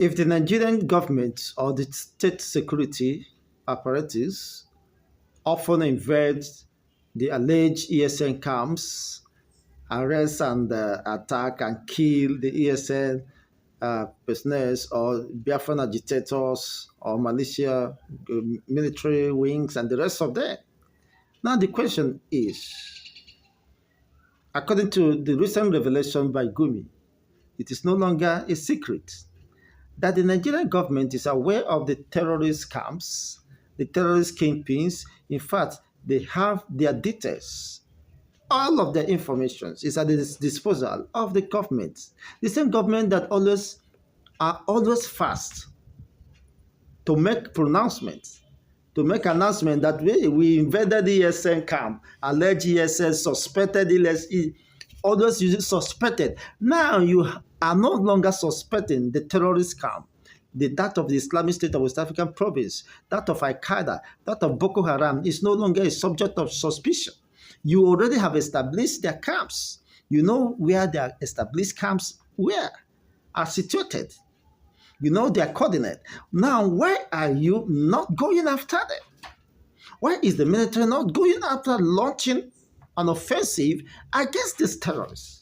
If the Nigerian government or the state security apparatus often invade the alleged ESN camps, arrest and attack and kill the ESN personnel or Biafran agitators or militia, military wings, and the rest of them. Now the question is, according to the recent revelation by Gumi, it is no longer a secret that the Nigerian government is aware of the terrorist camps, the terrorist kingpins. In fact, they have their details. All of their information is at the disposal of the government. The same government that are always fast to make pronouncements, to make announcement that we invaded the ESN camp, alleged ESN, suspected ESN, always using suspected. Now you are no longer suspecting the terrorist camp, that of the Islamic State of West African province, that of Al-Qaeda, that of Boko Haram is no longer a subject of suspicion. You already have established their camps. You know where their established camps are situated. You know their coordinate. Now, why are you not going after them? Why is the military not going after launching an offensive against these terrorists?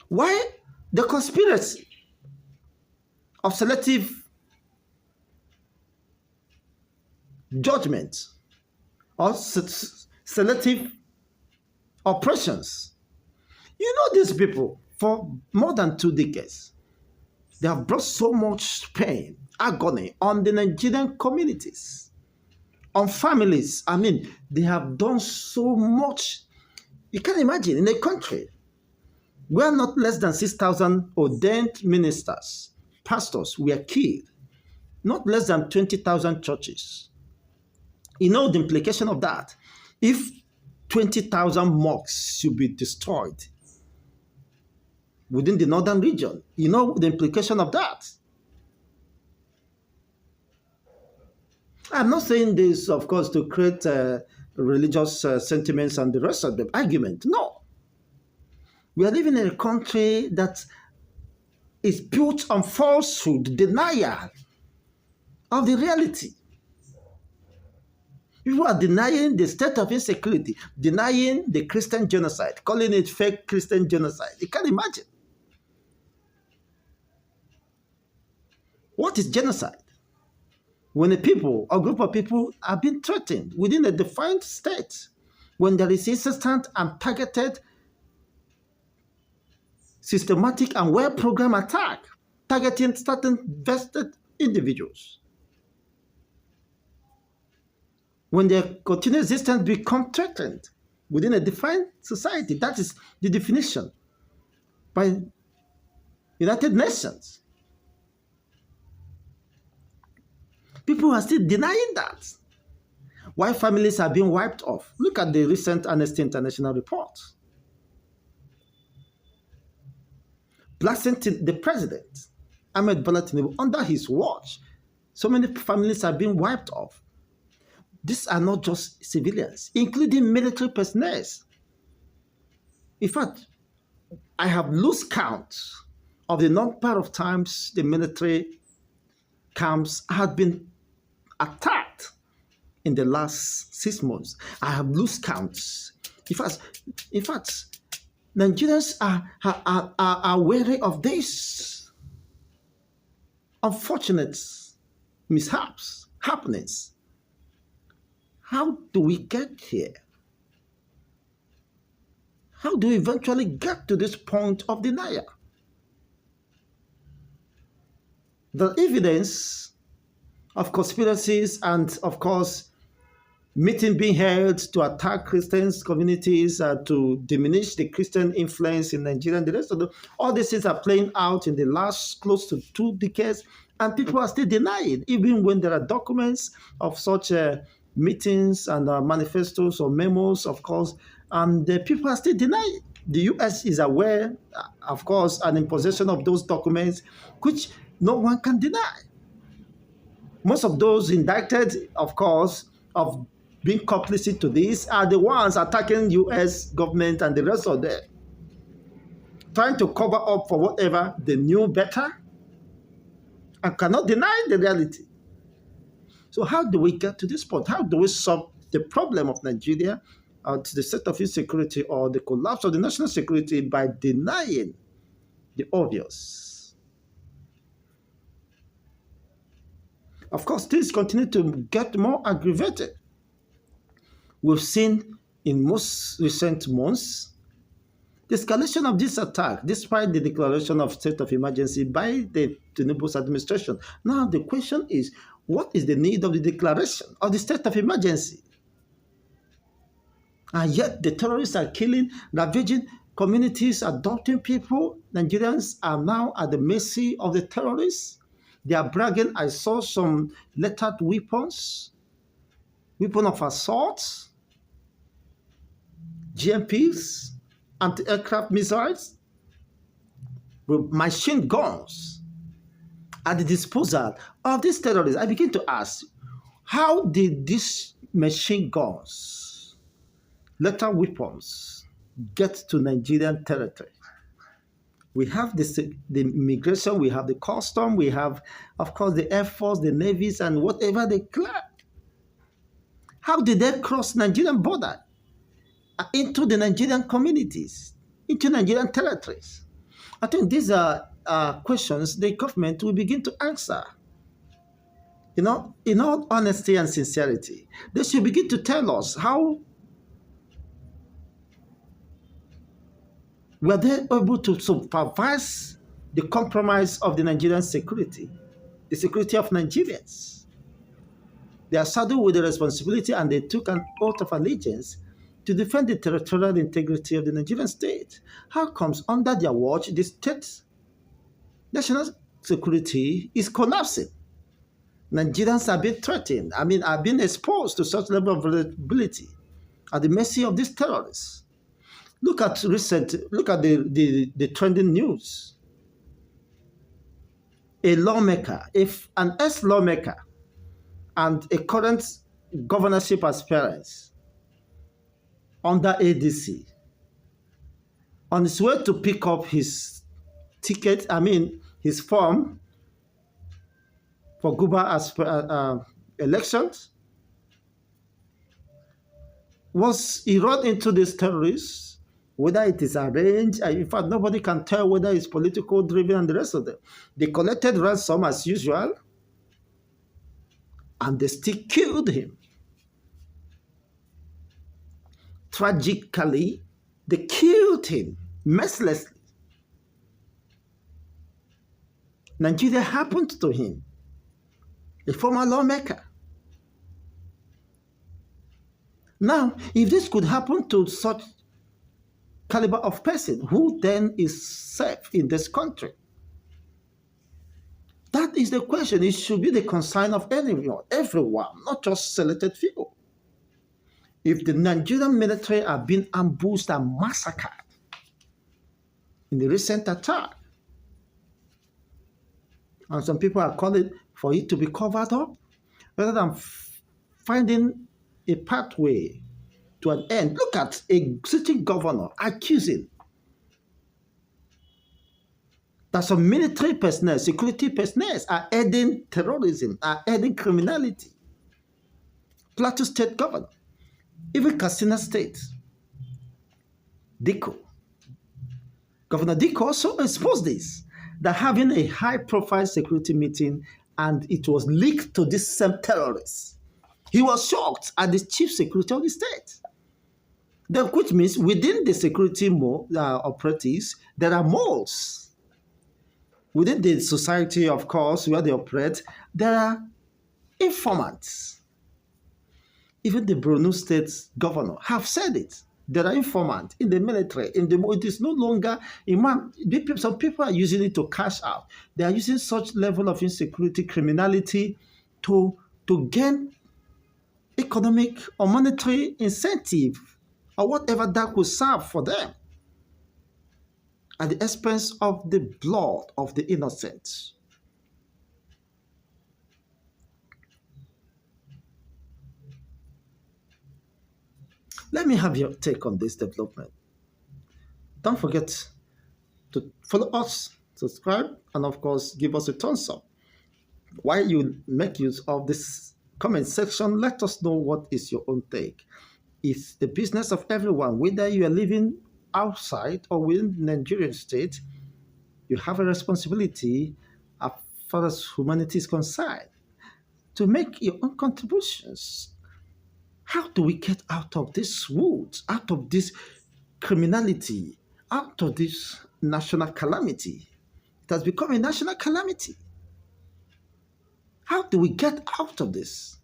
Why the conspiracy of selective judgment or selective operations? You know these people, for more than 2 decades, they have brought so much pain, agony on the Nigerian communities, on families. I mean, they have done so much. You can imagine, in a country where not less than 6,000 ordained ministers, pastors were killed, not less than 20,000 churches. You know the implication of that. If 20,000 mosques should be destroyed within the northern region, you know the implication of that. I'm not saying this, of course, to create religious sentiments and the rest of the argument. No. We are living in a country that is built on falsehood, denial of the reality. People are denying the state of insecurity, denying the Christian genocide, calling it fake Christian genocide. You can't imagine. What is genocide? When a people or group of people are being threatened within a defined state, when there is insistent and targeted, systematic and well-programmed attack targeting certain vested individuals. When their continued existence becomes threatened within a defined society, that is the definition by United Nations. People are still denying that. Why families are being wiped off? Look at the recent Amnesty International report. Blasting the president, Ahmed Bola Tinubu, under his watch. So many families are being wiped off. These are not just civilians, including military personnel. In fact, I have lost count of the number of times the military camps have been attacked in the last 6 months. I have lost counts. In fact, Nigerians are wary of this unfortunate mishaps, happenings. How do we get here? How do we eventually get to this point of denial? The evidence of conspiracies and, of course, meeting being held to attack Christian communities, to diminish the Christian influence in Nigeria and the rest of them, all these things are playing out in the last close to 2 decades, and people are still denying, even when there are documents of such meetings and manifestos or memos, of course, and the people are still denying. The U.S. is aware, of course, and in possession of those documents, which no one can deny. Most of those indicted, of course, of being complicit to this are the ones attacking U.S. government and the rest of them, trying to cover up for whatever they knew better and cannot deny the reality. So how do we get to this point? How do we solve the problem of Nigeria, the state of insecurity or the collapse of the national security by denying the obvious? Of course, things continue to get more aggravated. We've seen in most recent months the escalation of this attack, despite the declaration of state of emergency by the Tinubu's administration. Now the question is, what is the need of the declaration of the state of emergency? And yet the terrorists are killing, ravaging communities, adopting people. Nigerians are now at the mercy of the terrorists. They are bragging. I saw some lethal weapons, weapon of assault, GMPs, anti-aircraft missiles, with machine guns at the disposal of these terrorists. I begin to ask, how did these machine guns, lethal weapons, get to Nigerian territory? We have the immigration, we have the custom, we have, of course, the Air Force, the navies, and whatever they claim. How did they cross Nigerian border into the Nigerian communities, into Nigerian territories? I think these are questions the government will begin to answer. You know, in all honesty and sincerity, they should begin to tell us how were they able to supervise the compromise of the Nigerian security, the security of Nigerians. They are saddled with the responsibility and they took an oath of allegiance to defend the territorial integrity of the Nigerian state. How comes under their watch the state national security is collapsing? Nigerians are being threatened, are being exposed to such level of vulnerability at the mercy of these terrorists. Look at the trending news. A lawmaker, if an ex-lawmaker and a current governorship aspirant under ADC, on his way to pick up his ticket, his form for Guba elections, he run into these terrorists, whether it is arranged, in fact, nobody can tell whether it's political driven and the rest of them. They collected ransom as usual, and they still killed him. Tragically, they killed him mercilessly. Nigeria happened to him, a former lawmaker. Now, if this could happen to such caliber of person, who then is safe in this country? That is the question. It should be the concern of everyone, not just selected few. If the Nigerian military are being ambushed and massacred in the recent attack, and some people are calling for it to be covered up, rather than finding a pathway to an end. Look at a sitting governor accusing that some military personnel, security personnel are aiding terrorism, are aiding criminality. Plateau State governor, even Katsina State, Governor Diko also exposed this, that having a high-profile security meeting and it was leaked to this same terrorists. He was shocked at the chief security of the state. Which means within the security operatives, there are moles. Within the society, of course, where they operate, there are informants. Even the Borno State governor have said it. There are informants in the military. It is no longer, some people are using it to cash out. They are using such level of insecurity, criminality to gain economic or monetary incentive or whatever that could serve for them at the expense of the blood of the innocent. Let me have your take on this development. Don't forget to follow us, subscribe, and of course, give us a thumbs up. While you make use of this comment section, let us know what is your own take. It's the business of everyone, whether you are living outside or within the Nigerian state, you have a responsibility as far as humanity is concerned to make your own contributions. How do we get out of this woods, out of this criminality, out of this national calamity? It has become a national calamity. How do we get out of this?